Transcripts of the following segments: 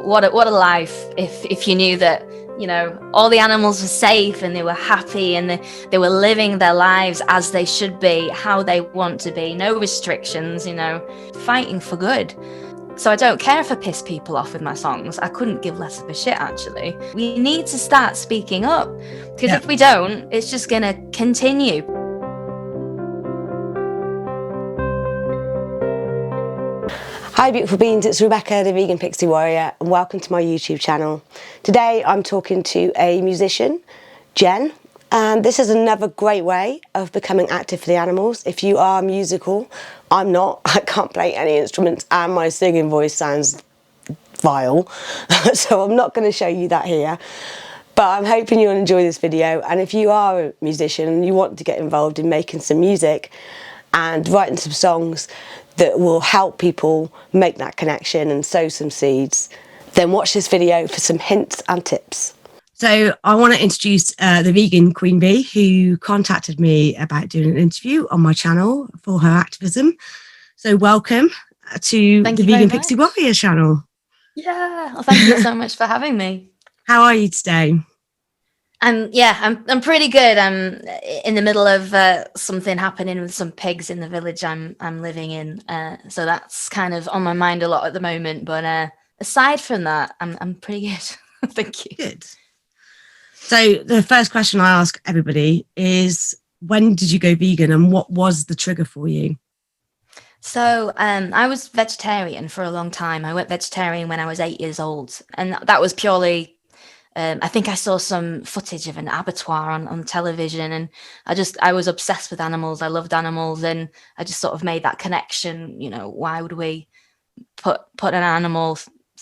what a life if you knew that, all the animals were safe and they were happy and they were living their lives as they should be, how they want to be, no restrictions, fighting for good. So I don't care if I piss people off with my songs. I couldn't give less of a shit, actually. We need to start speaking up, because if we don't, it's just going to continue. Hi beautiful beings, it's Rebecca, the Vegan Pixie Warrior, and welcome to my YouTube channel. Today I'm talking to a musician, Jen, and this is another great way of becoming active for the animals. If you are musical, I'm not. I can't play any instruments and my singing voice sounds vile, so I'm not going to show you that here. But I'm hoping you'll enjoy this video, and if you are a musician and you want to get involved in making some music and writing some songs that will help people make that connection and sow some seeds, then watch this video for some hints and tips. So I want to introduce the vegan Queen Bee, who contacted me about doing an interview on my channel for her activism. So welcome to the Vegan Pixie Warrior channel. Yeah, well, thank you so much for having me. How are you today? I'm pretty good. I'm in the middle of something happening with some pigs in the village I'm living in, so that's kind of on my mind a lot at the moment. But aside from that, I'm pretty good. Thank you. Good. So the first question I ask everybody is, when did you go vegan, and what was the trigger for you? So I was vegetarian for a long time. I went vegetarian when I was 8 years old, and that was purely. I think I saw some footage of an abattoir on television, and I was obsessed with animals. I loved animals, and I just sort of made that connection. Why would we put an animal,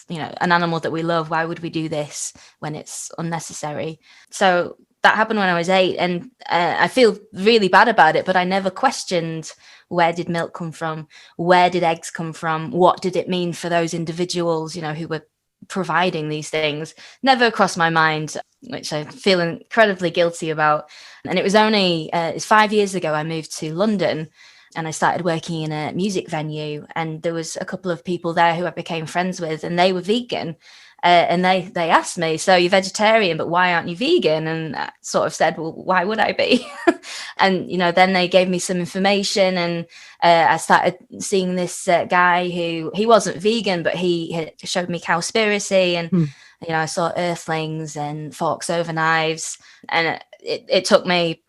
an animal that we love? Why would we do this when it's unnecessary? So that happened when I was 8, and I feel really bad about it. But I never questioned, where did milk come from? Where did eggs come from? What did it mean for those individuals, who were providing these things? Never crossed my mind, which I feel incredibly guilty about. And it was only it's 5 years ago I moved to London, and I started working in a music venue, and there was a couple of people there who I became friends with, and they were vegan, and they asked me, so you're vegetarian, but why aren't you vegan? And I sort of said, well, why would I be? And then they gave me some information, and I started seeing this guy who, he wasn't vegan, but he had showed me Cowspiracy, and I saw earthlings and forks over knives, and it took me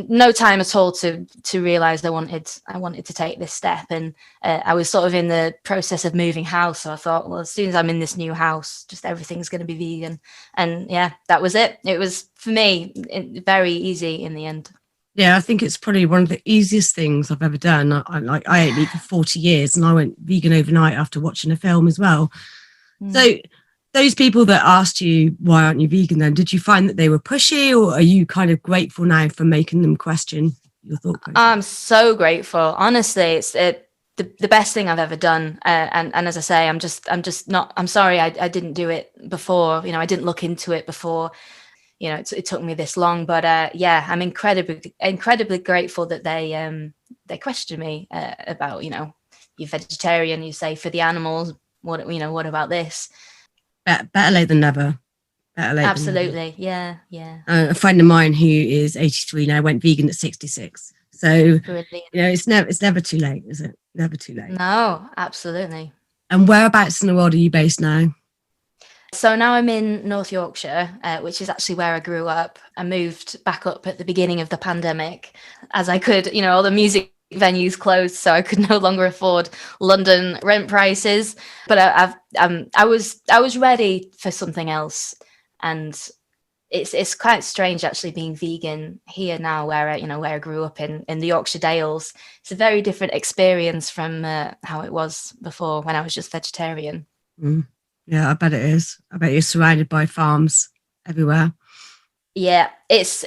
no time at all to realize I wanted to take this step. And I was sort of in the process of moving house, so I thought, well, as soon as I'm in this new house, just everything's going to be vegan. And yeah, that was it. It was, for me, very easy in the end. Yeah, I think it's probably one of the easiest things I've ever done. I ate meat for 40 years, and I went vegan overnight after watching a film as well. So those people that asked you, why aren't you vegan then, did you find that they were pushy, or are you kind of grateful now for making them question your thought process? I'm so grateful. Honestly, it's the best thing I've ever done. And as I say, I'm sorry I didn't do it before. I didn't look into it before. It took me this long. But yeah, I'm incredibly grateful that they questioned me about, you're vegetarian, you say, for the animals. What about this? Better late than never. Absolutely. Yeah. A friend of mine who is 83 now went vegan at 66. So brilliant. It's never too late, is it? Never too late. No, absolutely. And whereabouts in the world are you based now? So now I'm in North Yorkshire, which is actually where I grew up. I moved back up at the beginning of the pandemic, as I could, all the music venues closed, so I could no longer afford London rent prices. But I was ready for something else, and it's quite strange actually being vegan here now, where I grew up in the Yorkshire Dales. It's a very different experience from how it was before, when I was just vegetarian. Yeah, I bet it is. I bet you're surrounded by farms everywhere. Yeah, it's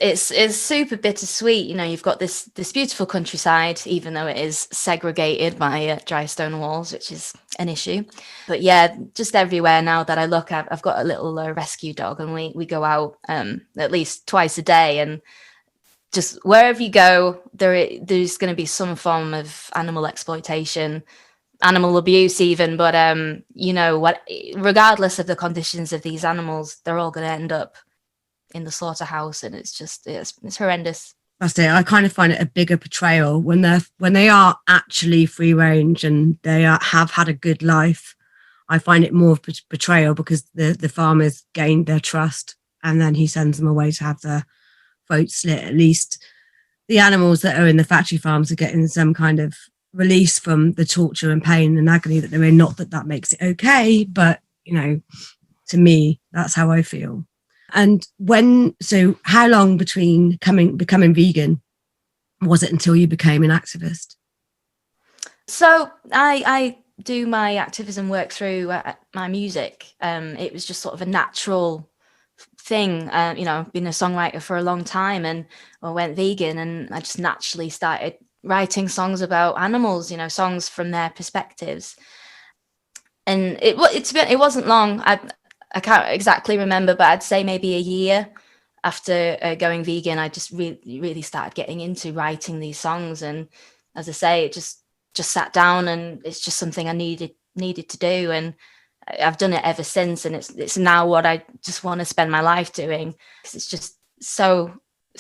super bittersweet. You've got this beautiful countryside, even though it is segregated by dry stone walls, which is an issue. But yeah, just everywhere now that I look, I've got a little rescue dog, and we go out at least twice a day, and just wherever you go, there's going to be some form of animal exploitation. animal abuse even, but what, regardless of the conditions of these animals, they're all going to end up in the slaughterhouse, and it's horrendous. That's it. I kind of find it a bigger portrayal when they are actually free range and have had a good life. I find it more of a betrayal because the farmers gained their trust and then he sends them away to have their throats slit. At least the animals that are in the factory farms are getting some kind of release from the torture and pain and agony that they're in. Not that that makes it okay, but to me, that's how I feel. And so how long between becoming vegan was it until you became an activist? So I do my activism work through my music. It was just sort of a natural thing. I've been a songwriter for a long time, and I went vegan, and I just naturally started writing songs about animals, songs from their perspectives. And it wasn't long. I can't exactly remember, but I'd say maybe a year after going vegan, I just really started getting into writing these songs. And as I say, it just sat down, and it's just something I needed to do, and I've done it ever since. And it's now what I just want to spend my life doing, because it's just so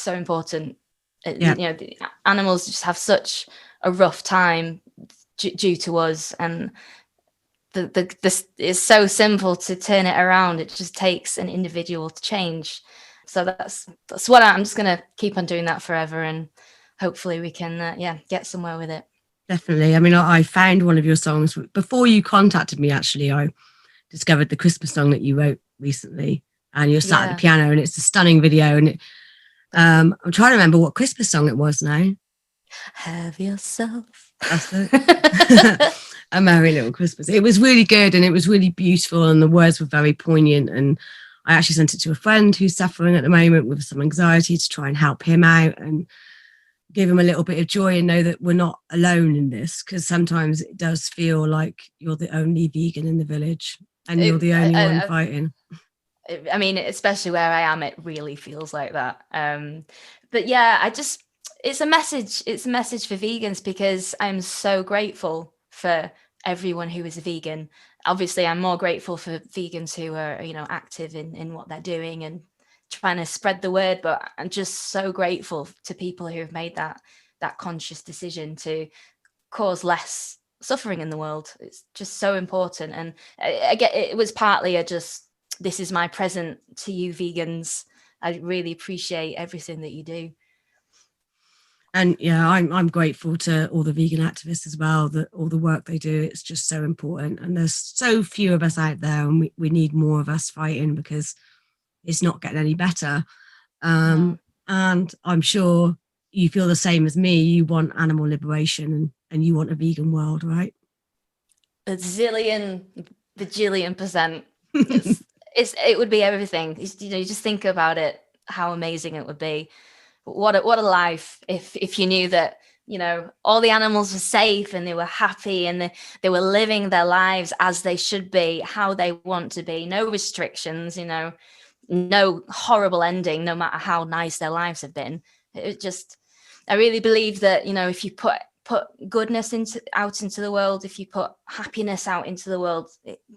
important. Yeah. The animals just have such a rough time due to us, and this is so simple to turn it around. It just takes an individual to change. So that's what I'm just going to keep on doing that forever, and hopefully we can get somewhere with it. Definitely. I mean, I found one of your songs before you contacted me. Actually, I discovered the Christmas song that you wrote recently, and you're sat at the piano, and it's a stunning video. And I'm trying to remember what Christmas song it was now. Have yourself. That's it. A Merry Little Christmas. It was really good, and it was really beautiful, and the words were very poignant. And I actually sent it to a friend who's suffering at the moment with some anxiety to try and help him out and give him a little bit of joy, and know that we're not alone in this, because sometimes it does feel like you're the only vegan in the village and you're the only one fighting. I mean, especially where I am, it really feels like that. But yeah, it's a message for vegans, because I'm so grateful for everyone who is a vegan. Obviously, I'm more grateful for vegans who are, active in what they're doing and trying to spread the word, but I'm just so grateful to people who have made that conscious decision to cause less suffering in the world. It's just so important. And I get it was partly this is my present to you vegans. I really appreciate everything that you do. And yeah, I'm grateful to all the vegan activists as well, that all the work they do. It's just so important, and there's so few of us out there, and we need more of us fighting, because it's not getting any better. No. And I'm sure you feel the same as me. You want animal liberation, and you want a vegan world, right? A zillion, bajillion percent. It would be everything. You just think about it, how amazing it would be. What a life if you knew that all the animals were safe and they were happy and they were living their lives as they should be, how they want to be, no restrictions, no horrible ending, no matter how nice their lives have been. I really believe that if you put goodness out into the world, if you put happiness out into the world,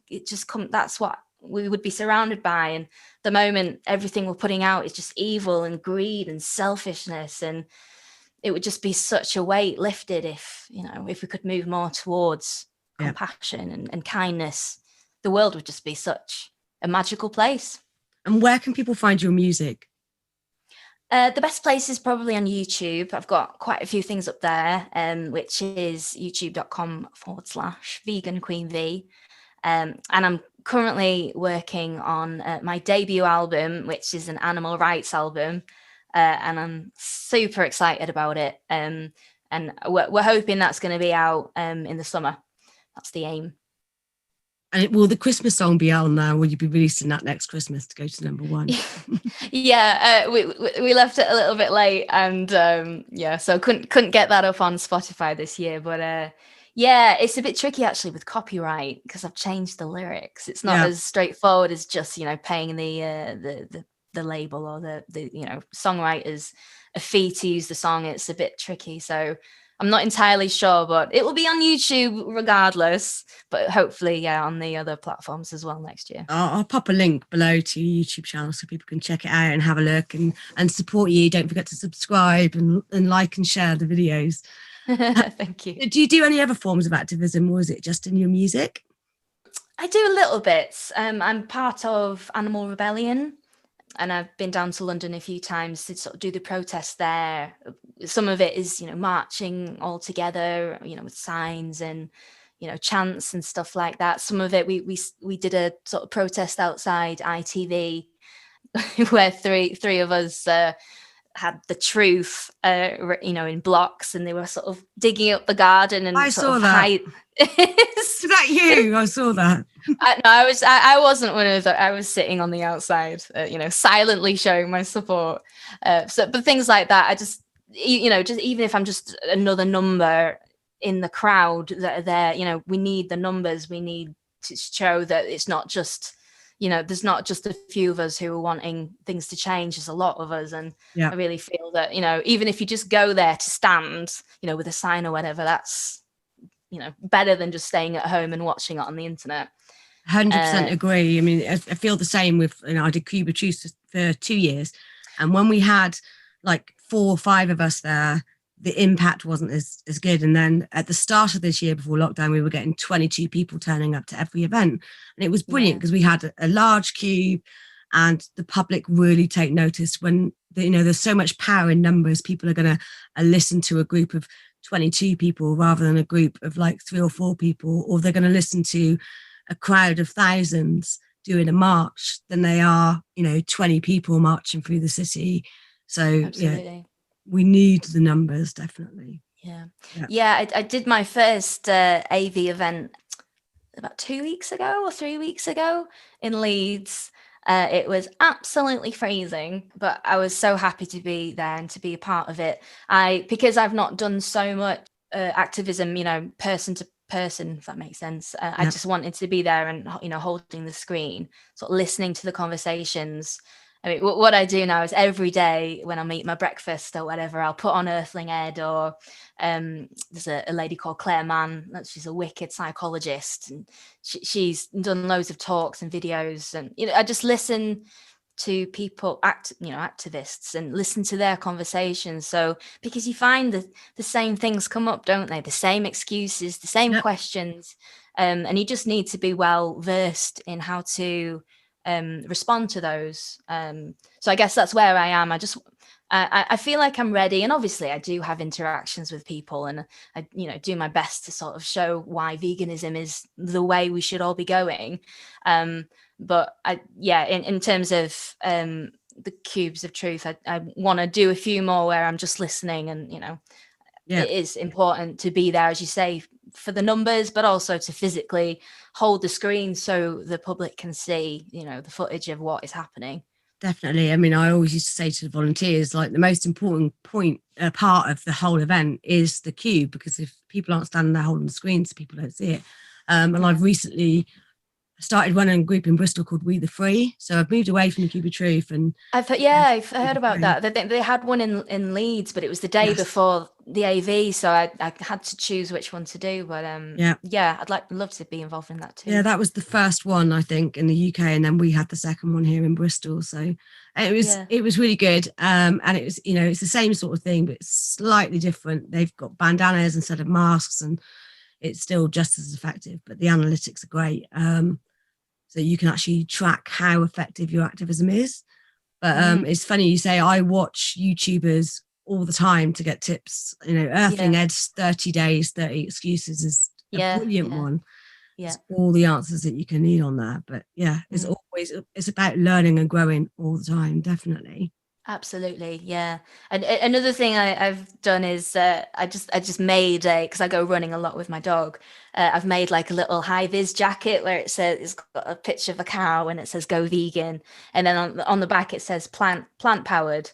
it just comes. That's what we would be surrounded by. And the moment everything we're putting out is just evil and greed and selfishness, and it would just be such a weight lifted if we could move more towards compassion and kindness. The world would just be such a magical place. And where can people find your music? The best place is probably on YouTube. I've got quite a few things up there, which is youtube.com/vegan queen v. And I'm currently working on my debut album, which is an animal rights album. And I'm super excited about it. And we're hoping that's going to be out in the summer. That's the aim. And will the Christmas song be out now? Will you be releasing that next Christmas to go to number one? Yeah, we left it a little bit late, and so couldn't get that up on Spotify this year. But yeah, it's a bit tricky actually with copyright, because I've changed the lyrics. It's not as straightforward as just paying the label or the songwriters a fee to use the song. It's a bit tricky. So I'm not entirely sure, but it will be on YouTube regardless. But hopefully, yeah, on the other platforms as well next year. I'll pop a link below to your YouTube channel so people can check it out and have a look and support you. Don't forget to subscribe and like and share the videos. Thank you. Do you do any other forms of activism, or is it just in your music? I do a little bit. I'm part of Animal Rebellion, and I've been down to London a few times to sort of do the protests there. Some of it is, marching all together, with signs and, chants and stuff like that. Some of it we did a sort of protest outside ITV where three of us had the truth, in blocks, and they were sort of digging up the garden I and sort saw of that. hide. Is that you? I saw that. I wasn't one of the. I was sitting on the outside, silently showing my support. But things like that, I just, just even if I'm just another number in the crowd that are there, we need the numbers. We need to show that it's not just, there's not just a few of us who are wanting things to change. There's a lot of us, and Yeah. I really feel that, even if you just go there to stand, with a sign or whatever, that's, better than just staying at home and watching it on the internet. 100% agree. I mean, I feel the same with, I did Cuba Truce for 2 years. And when we had like 4 or 5 of us there, the impact wasn't as good. And then at the start of this year, before lockdown, we were getting 22 people turning up to every event. And it was brilliant because we had a large cube and the public really take notice when, there's so much power in numbers. People are going to listen to a group of 22 people rather than a group of like 3 or 4 people, or they're going to listen to a crowd of thousands doing a march than they are, 20 people marching through the city. So Absolutely. we need the numbers, definitely. Yeah. I did my first AV event about 2 weeks ago or 3 weeks ago in Leeds. It was absolutely freezing, but I was so happy to be there and to be a part of it. Because I've not done so much activism, person to person, if that makes sense. I just wanted to be there and, holding the screen, sort of listening to the conversations. I mean, what I do now is every day when I'm eating my breakfast or whatever, I'll put on Earthling Ed, or there's a lady called Claire Mann. She's a wicked psychologist, and she's done loads of talks and videos. And I just listen to people, activists, and listen to their conversations. So because you find that the same things come up, don't they? The same excuses, the same questions, and you just need to be well versed in how to respond to those. So I guess that's where I am. I feel like I'm ready, and obviously I do have interactions with people, and I do my best to sort of show why veganism is the way we should all be going. But in terms of the cubes of truth, I want to do a few more where I'm just listening, and it is important to be there, as you say, for the numbers, but also to physically hold the screen so the public can see, the footage of what is happening. Definitely. I mean, I always used to say to the volunteers, like, the most important part of the whole event is the cube, because if people aren't standing there holding the screens, people don't see it. And I've recently started running a group in Bristol called We the Free. So I've moved away from the Cube of Truth, and I've heard about that. They had one in Leeds, but it was the day before the AV, so I had to choose which one to do. But I'd love to be involved in that too. Yeah, that was the first one, I think, in the UK, and then we had the second one here in Bristol. So it was really good. And it was, it's the same sort of thing, but it's slightly different. They've got bandanas instead of masks, and it's still just as effective, but the analytics are great. So you can actually track how effective your activism is. But it's funny you say, I watch YouTubers all the time to get tips. Earthling Ed's 30 days, 30 excuses is a brilliant one. Yeah. It's all the answers that you can need on that. But it's about learning and growing all the time, definitely. Absolutely, yeah. And another thing I've done is I just made because I go running a lot with my dog. I've made like a little high vis jacket where it says, it's got a picture of a cow and it says "Go vegan," and then on the back it says plant powered,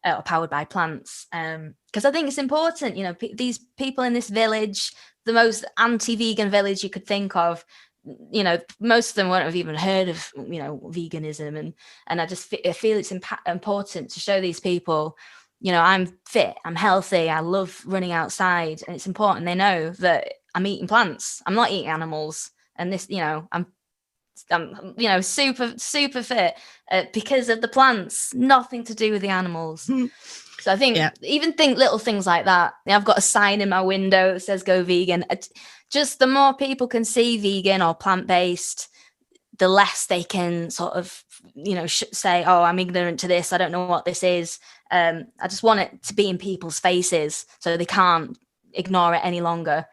or powered by plants. Because I think it's important. These people in this village, the most anti-vegan village you could think of, most of them won't have even heard of veganism, and I feel it's important to show these people I'm fit, I'm healthy, I love running outside, and it's important they know that I'm eating plants, I'm not eating animals. And this, I'm super fit because of the plants, nothing to do with the animals. So I think little things like that. I've got a sign in my window that says "Go vegan." Just the more people can see vegan or plant-based, the less they can sort of, say, "Oh, I'm ignorant to this. I don't know what this is." I just want it to be in people's faces so they can't ignore it any longer.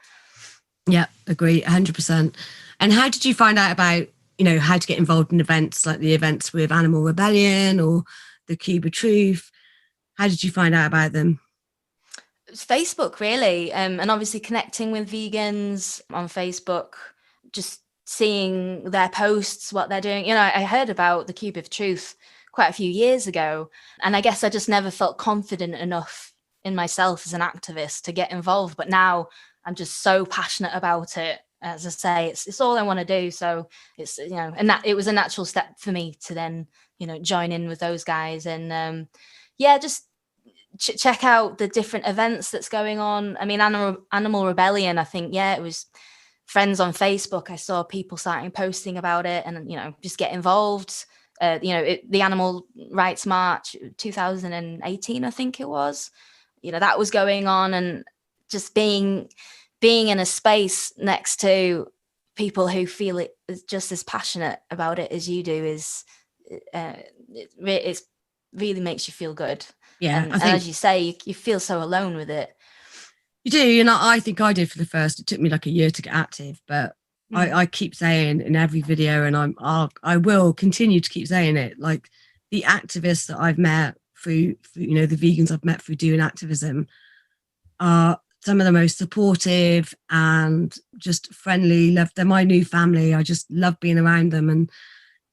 Yeah, agree, 100%. And how did you find out about, how to get involved in events like the events with Animal Rebellion or the Cube of Truth? How did you find out about them? It's Facebook, really, and obviously connecting with vegans on Facebook, just seeing their posts, what they're doing. I heard about the Cube of Truth quite a few years ago, and I guess I just never felt confident enough in myself as an activist to get involved. But now I'm just so passionate about it. As I say, it's all I want to do. So it's, and that it was a natural step for me to then, join in with those guys. And just check out the different events that's going on. I mean, Animal Rebellion, I think, it was friends on Facebook. I saw people starting posting about it, and just get involved. The Animal Rights March 2018, I think it was. That was going on, and just being in a space next to people who feel it is just as passionate about it as you do it really makes you feel good. Yeah, and as you say, you feel so alone with it. You do, and I think I did for the first. It took me like a year to get active, but I keep saying in every video, and I will continue to keep saying it. Like the activists that I've met through the vegans I've met through doing activism are some of the most supportive and just friendly. They're my new family. I just love being around them, and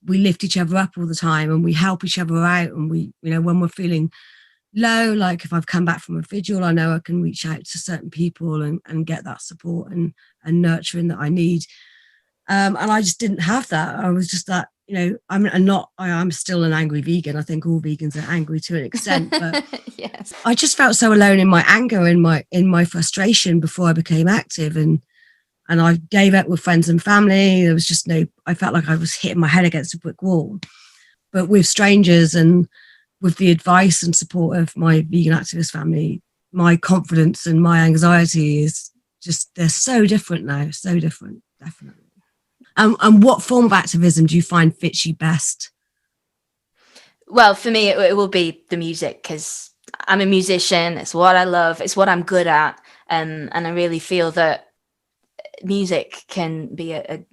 we lift each other up all the time, and we help each other out. And we, when we're feeling low, like if I've come back from a vigil, I know I can reach out to certain people and get that support and nurturing that I need. And I just didn't have that. I was just that, I'm still an angry vegan. I think all vegans are angry to an extent, but yes. I just felt so alone in my anger, in my frustration before I became active. And I gave up with friends and family. There was just I felt like I was hitting my head against a brick wall. But with strangers and with the advice and support of my vegan activist family, my confidence and my anxiety is just, they're so different now, so different, definitely. And what form of activism do you find fits you best? Well, for me, it will be the music, because I'm a musician. It's what I love. It's what I'm good at. And I really feel that music can be a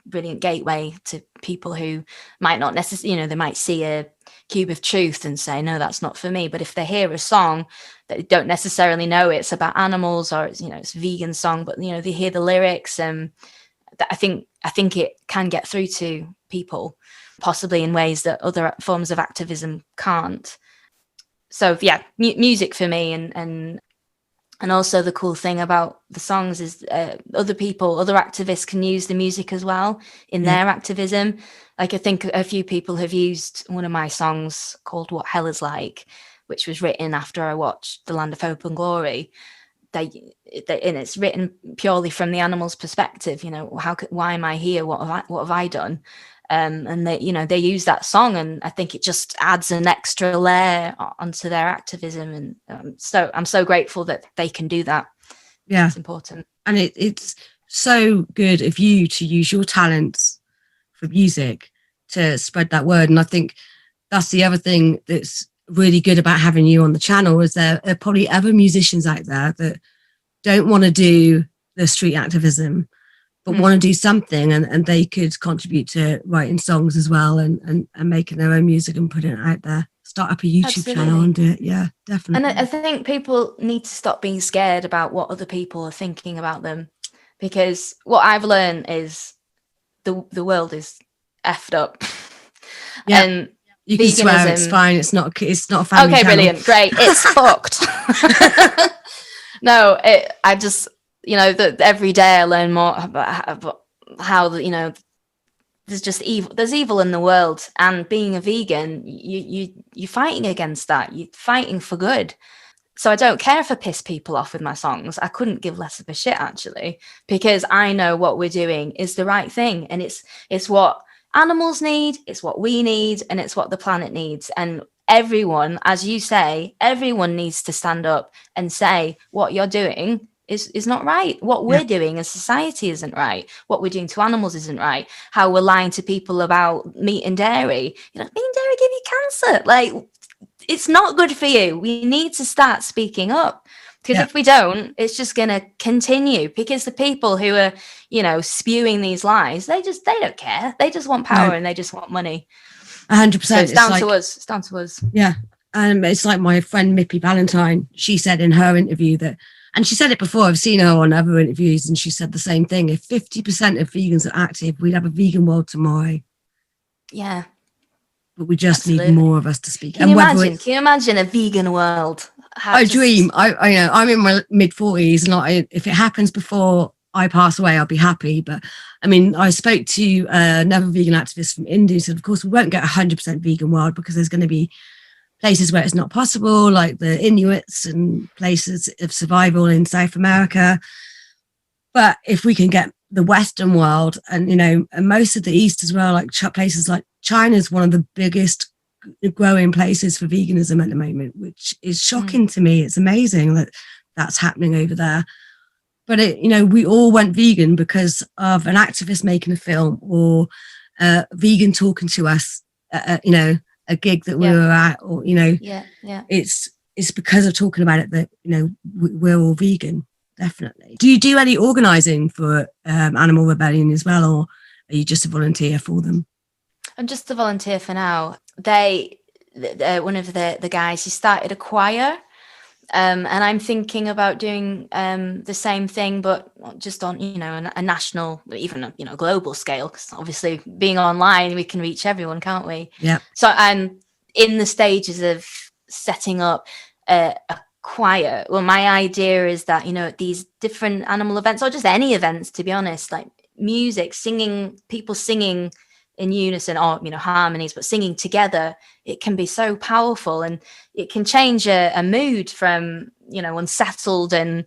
brilliant gateway to people who might not necessarily, they might see a Cube of Truth and say, no, that's not for me. But if they hear a song that they don't necessarily know it's about animals, or it's, it's a vegan song, but they hear the lyrics, and I think it can get through to people, possibly in ways that other forms of activism can't. So yeah, music for me. And also the cool thing about the songs is other activists can use the music as well in their activism. Like I think a few people have used one of my songs called What Hell Is Like, which was written after I watched The Land of Hope and Glory. And it's written purely from the animal's perspective. Why am I here? What have I done? And they use that song, and I think it just adds an extra layer onto their activism. And so I'm so grateful that they can do that. Yeah, it's important. And it's so good of you to use your talents for music to spread that word. And I think that's the other thing that's really good about having you on the channel, is there are probably other musicians out there that don't want to do the street activism, but want to do something, and they could contribute to writing songs as well, and making their own music and putting it out there. Start up a YouTube channel and do it. Yeah, definitely. And I think people need to stop being scared about what other people are thinking about them, because what I've learned is the world is effed up. Yeah. And you can swear, it's fine. It's not a family okay, channel. Brilliant, great. It's fucked. No, I just, that every day I learn more about how there's just evil. There's evil in the world, and being a vegan, you're fighting against that. You're fighting for good. So I don't care if I piss people off with my songs. I couldn't give less of a shit, actually, because I know what we're doing is the right thing, and it's what animals need, it's what we need, and it's what the planet needs. And everyone, as you say, everyone needs to stand up and say what you're doing is not right. What Yeah. we're doing as society isn't right. What we're doing to animals isn't right. How we're lying to people about meat and dairy. Meat and dairy give you cancer. Like, it's not good for you. We need to start speaking up, because if we don't, it's just going to continue, because the people who are, spewing these lies, they don't care. They just want power and they just want money. 100%. So it's down to us. It's down to us. Yeah. It's like my friend Mippy Valentine, she said in her interview that, and she said it before, I've seen her on other interviews, and she said the same thing. If 50% of vegans are active, we'd have a vegan world tomorrow. Yeah. But we just Absolutely. need more of us to speak. Can you imagine a vegan world? Dream. I'm in my mid-40s, and if it happens before I pass away, I'll be happy. But I mean, I spoke to another vegan activist from India, who said, of course, we won't get 100% vegan world, because there's going to be places where it's not possible, like the Inuits and places of survival in South America. But if we can get the Western world and, and most of the East as well, like places like China is one of the biggest growing places for veganism at the moment, which is shocking to me. It's amazing that that's happening over there. But we all went vegan because of an activist making a film, or a vegan talking to us, a gig that we were at, or it's because of talking about it that we're all vegan. Definitely. Do you do any organizing for Animal Rebellion as well, or are you just a volunteer for them? I'm just a volunteer for now. One of the guys, he started a choir, and I'm thinking about doing the same thing, but just on a national, even a global scale, because obviously being online we can reach everyone, can't we? Yeah. So I'm in the stages of setting up a choir. Well, my idea is that at these different animal events, or just any events, to be honest, like music, singing, people singing in unison, or harmonies, but singing together, it can be so powerful, and it can change a mood from unsettled and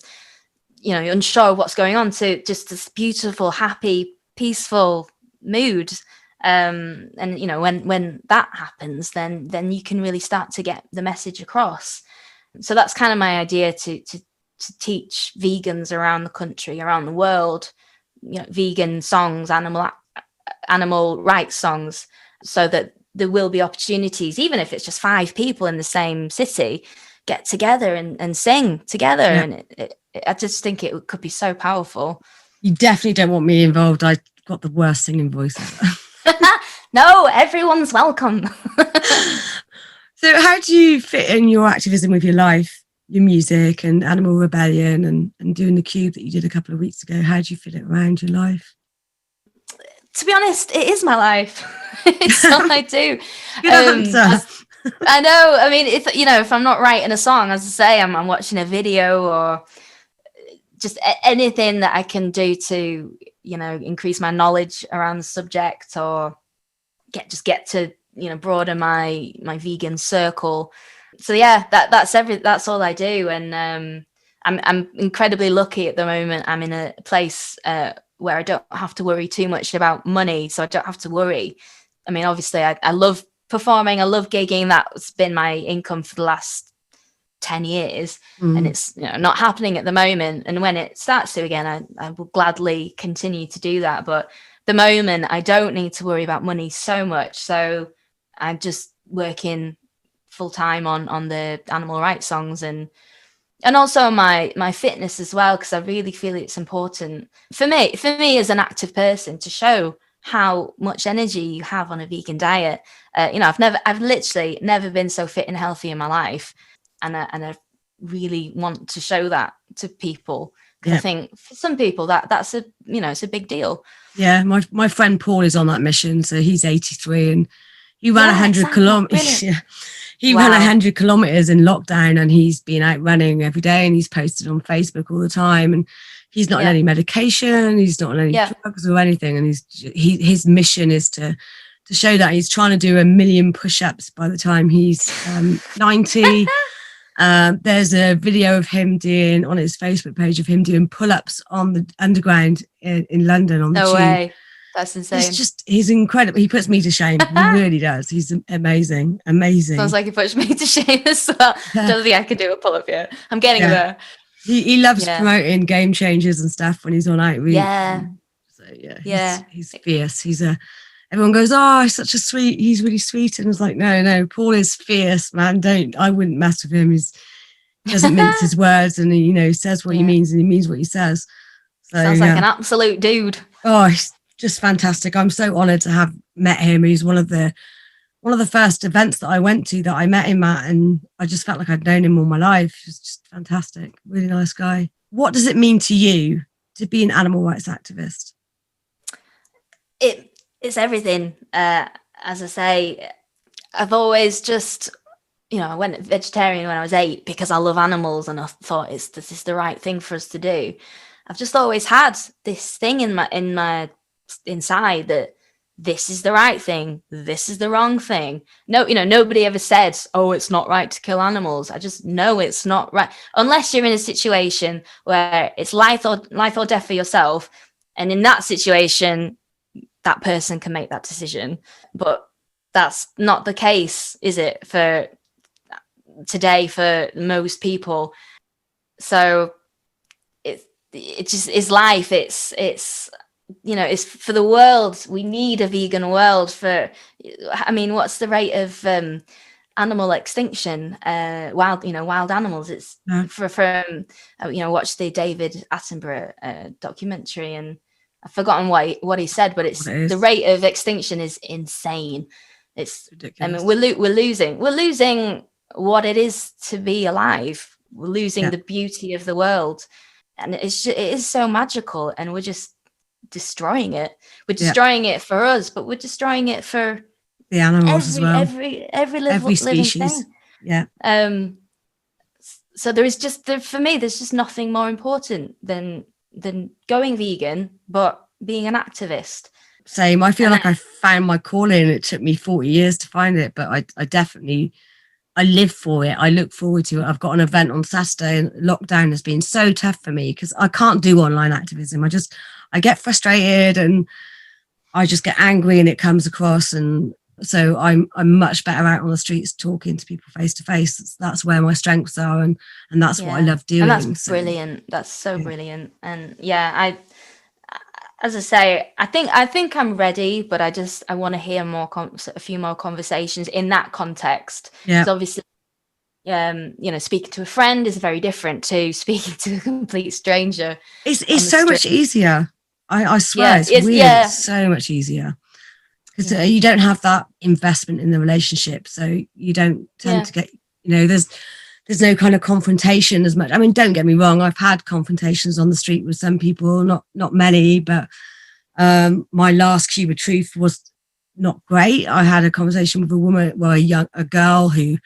unsure of what's going on, to just this beautiful, happy, peaceful mood. And when that happens, then you can really start to get the message across. So that's kind of my idea, to teach vegans around the country, around the world, vegan songs, animal rights songs, so that there will be opportunities, even if it's just 5 people in the same city, get together and sing together. Yeah. And I just think it could be so powerful. You definitely don't want me involved. I've got the worst singing voice ever. No, everyone's welcome. So how do you fit in your activism with your life, your music and Animal Rebellion and doing the Cube that you did a couple of weeks ago? How do you fit it around your life? To be honest, it is my life. It's all I do. Good answer. I know. I mean, if I'm not writing a song, as I say, I'm watching a video, or just anything that I can do to, increase my knowledge around the subject, or get to, broaden my vegan circle. So yeah, that's all I do. And I'm incredibly lucky at the moment. I'm in a place where I don't have to worry too much about money, so I don't have to worry. I mean, obviously, I love performing, I love gigging. That's been my income for the last 10 years, and it's not happening at the moment. And when it starts to again, I will gladly continue to do that. But the moment, I don't need to worry about money so much. So I'm just working full time on the animal rights songs, and also my fitness as well, because I really feel it's important for me as an active person to show how much energy you have on a vegan diet. I've literally never been so fit and healthy in my life, and I really want to show that to people, because I think for some people that's it's a big deal. Yeah, my friend Paul is on that mission, so he's 83 and he ran 100 kilometers. He ran 100 kilometers in lockdown, and he's been out running every day, and he's posted on Facebook all the time, and he's not on any medication, he's not on any drugs or anything, and his mission is to show that. He's trying to do 1 million push-ups by the time he's 90. There's a video of him doing on his Facebook page of him doing pull-ups on the underground in London on the No tube. way. That's insane. He's incredible. He puts me to shame. He really does. He's amazing. Sounds like he puts me to shame as well. I don't think I could do a pull-up yet. I'm getting there. He loves promoting game changers and stuff when he's on outreach. Yeah. So he's fierce. Everyone goes, oh, he's such a sweet, he's really sweet. And I was like, no, Paul is fierce, man. I wouldn't mess with him. He doesn't mince his words, and he says what he means, and he means what he says. So, sounds like an absolute dude. Oh, he's just fantastic. I'm so honoured to have met him. He's one of the first events that I went to that I met him at, and I just felt like I'd known him all my life. He's just fantastic, really nice guy. What does it mean to you to be an animal rights activist? It's everything. As I say, I've always just, I went vegetarian when I was 8 because I love animals, and I thought this is the right thing for us to do. I've just always had this thing in my inside that this is the right thing, this is the wrong thing. No, nobody ever said, oh, it's not right to kill animals. I just know it's not right, unless you're in a situation where it's life or death for yourself, and in that situation, that person can make that decision. But that's not the case, is it, for today for most people? So it just is life. It's it's for the world. We need a vegan world. What's the rate of animal extinction? Wild animals. It's from watch the David Attenborough documentary, and I've forgotten what he said, but the rate of extinction is insane. It's ridiculous. I mean, we're losing what it is to be alive. We're losing the beauty of the world, and it is so magical, and we're just destroying it. We're destroying it for us, but we're destroying it for the animals as well. Every species. Living thing. Yeah. So for me, there's just nothing more important than going vegan, but being an activist. Same. I feel like I found my calling. It took me 40 years to find it, but I definitely live for it. I look forward to it. I've got an event on Saturday, and lockdown has been so tough for me because I can't do online activism. I get frustrated, and I just get angry, and it comes across. And so I'm much better out on the streets talking to people face to face. That's where my strengths are, and that's what I love doing. And that's brilliant. That's so brilliant. And as I say, I think I'm ready, but I want to hear a few more conversations in that context. Yeah. Because obviously, speaking to a friend is very different to speaking to a complete stranger. It's so much easier. I swear, it's so much easier because you don't have that investment in the relationship, so you don't tend to get. There's no kind of confrontation as much. I mean, don't get me wrong. I've had confrontations on the street with some people, not many, but my last Cuba Truth was not great. I had a conversation with a woman, a girl who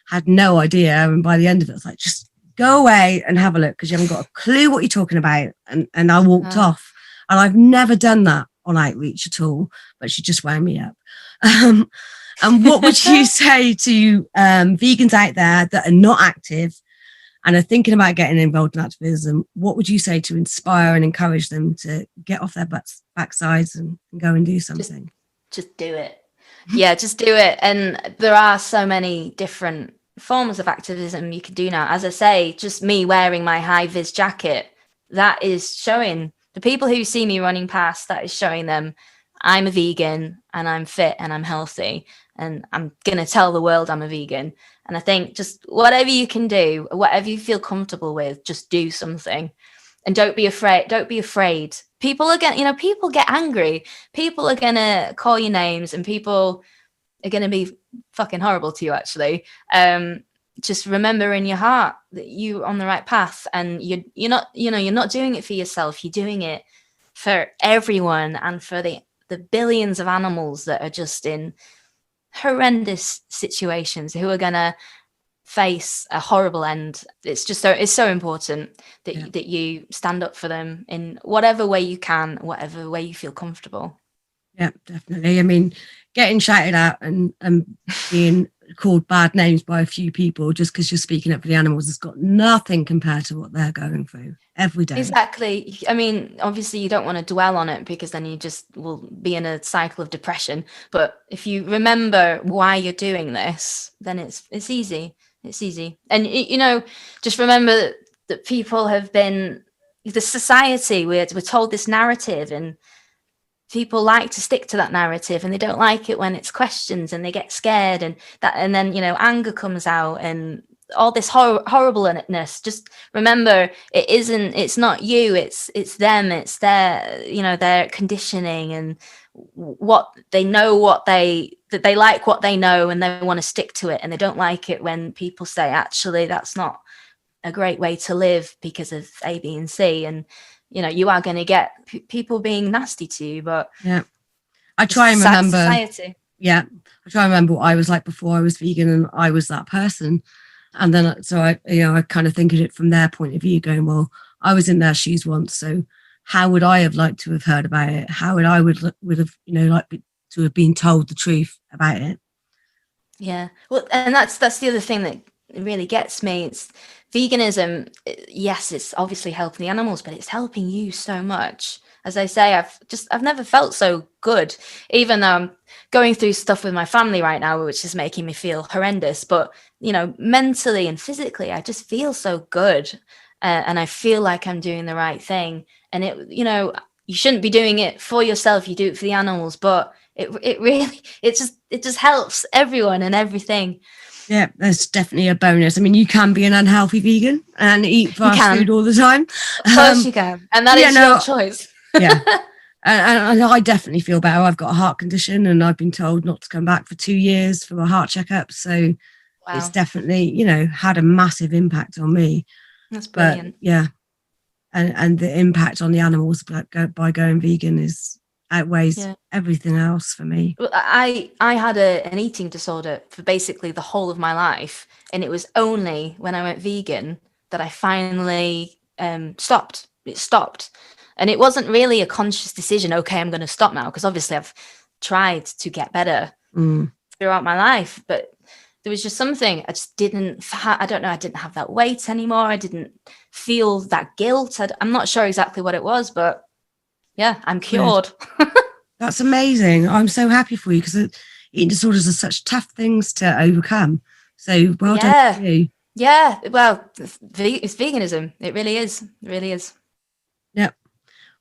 had no idea. And by the end of it, it's like, just go away and have a look because you haven't got a clue what you're talking about. And I walked off. And I've never done that on outreach at all, but she just wound me up. And what would you say to vegans out there that are not active and are thinking about getting involved in activism? What would you say to inspire and encourage them to get off their backsides and go and do something? Just do it. Yeah, just do it. And there are so many different forms of activism you can do now. As I say, just me wearing my high-vis jacket, that is showing the people who see me running past, that is showing them I'm a vegan and I'm fit and I'm healthy. And I'm going to tell the world I'm a vegan. And I think just whatever you can do, whatever you feel comfortable with, just do something. And don't be afraid. Don't be afraid. People get angry. People are going to call you names, and people are going to be fucking horrible to you, actually. Just remember in your heart that you're on the right path, and you're not doing it for yourself. You're doing it for everyone and for the billions of animals that are just in horrendous situations, who are gonna face a horrible end. It's so important that you stand up for them in whatever way you can, whatever way you feel comfortable. Yeah, definitely. I mean, getting shouted at and being called bad names by a few people just because you're speaking up for the animals. It's got nothing compared to what they're going through every day. Exactly. I mean, obviously you don't want to dwell on it because then you just will be in a cycle of depression. But if you remember why you're doing this, then it's easy. It's easy. And just remember that people have been the society, we're told this narrative, and people like to stick to that narrative, and they don't like it when it's questions, and they get scared, and then anger comes out and all this horribleness. Just remember, it's not you, it's them, it's their conditioning, and what they know, that they like what they know, and they want to stick to it, and they don't like it when people say, actually, that's not a great way to live because of A, B, and C. And you are going to get people being nasty to you, but yeah, I try and remember society. Yeah, I try and remember what I was like before I was vegan, and I was that person. And then so I kind of think of it from their point of view, going, well, I was in their shoes once, so how would I have liked to have heard about it? How would I would have liked to have been told the truth about it? Yeah, well, and that's the other thing that really gets me. It's veganism. Yes, it's obviously helping the animals, but it's helping you so much. As I say, I've never felt so good, even though I'm going through stuff with my family right now, which is making me feel horrendous. But mentally and physically, I just feel so good, and I feel like I'm doing the right thing. And you shouldn't be doing it for yourself. You do it for the animals, but it really it just helps everyone and everything. Yeah, that's definitely a bonus. I mean, you can be an unhealthy vegan and eat fast food all the time. Of course you can. And that is your choice. Yeah. And I definitely feel better. I've got a heart condition, and I've been told not to come back for 2 years for a heart checkup. So it's definitely, had a massive impact on me. That's brilliant. But, yeah. And the impact on the animals by going vegan outweighs everything else for me. Well, I had an eating disorder for basically the whole of my life, and it was only when I went vegan that I finally stopped. It stopped, and it wasn't really a conscious decision. Okay, I'm going to stop now, because obviously I've tried to get better throughout my life, but there was just something I just didn't. I don't know. I didn't have that weight anymore. I didn't feel that guilt. I'm not sure exactly what it was, but yeah, I'm cured. That's amazing. I'm so happy for you, because eating disorders are such tough things to overcome. So well done to you. Yeah, well, it's veganism. It really is. It really is. Yeah.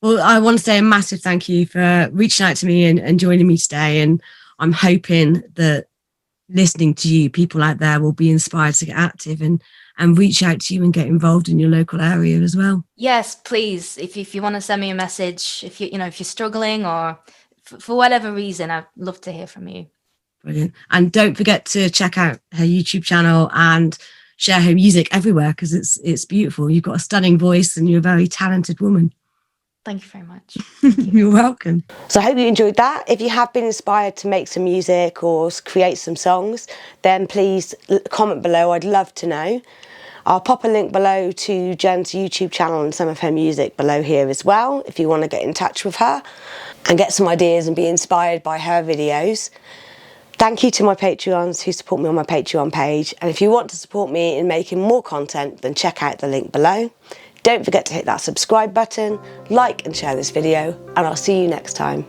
Well, I want to say a massive thank you for reaching out to me and joining me today. And I'm hoping that listening to you, people out there will be inspired to get active and reach out to you and get involved in your local area as well. Yes, please. If you want to send me a message, if you're struggling, or for whatever reason, I'd love to hear from you. Brilliant. And don't forget to check out her YouTube channel and share her music everywhere, because it's beautiful. You've got a stunning voice and you're a very talented woman. Thank you very much. Thank you. You're welcome. So I hope you enjoyed that. If you have been inspired to make some music or create some songs, then please comment below. I'd love to know. I'll pop a link below to Jen's YouTube channel and some of her music below here as well, if you want to get in touch with her and get some ideas and be inspired by her videos. Thank you to my Patreons who support me on my Patreon page. And if you want to support me in making more content, then check out the link below. Don't forget to hit that subscribe button, like and share this video, and I'll see you next time.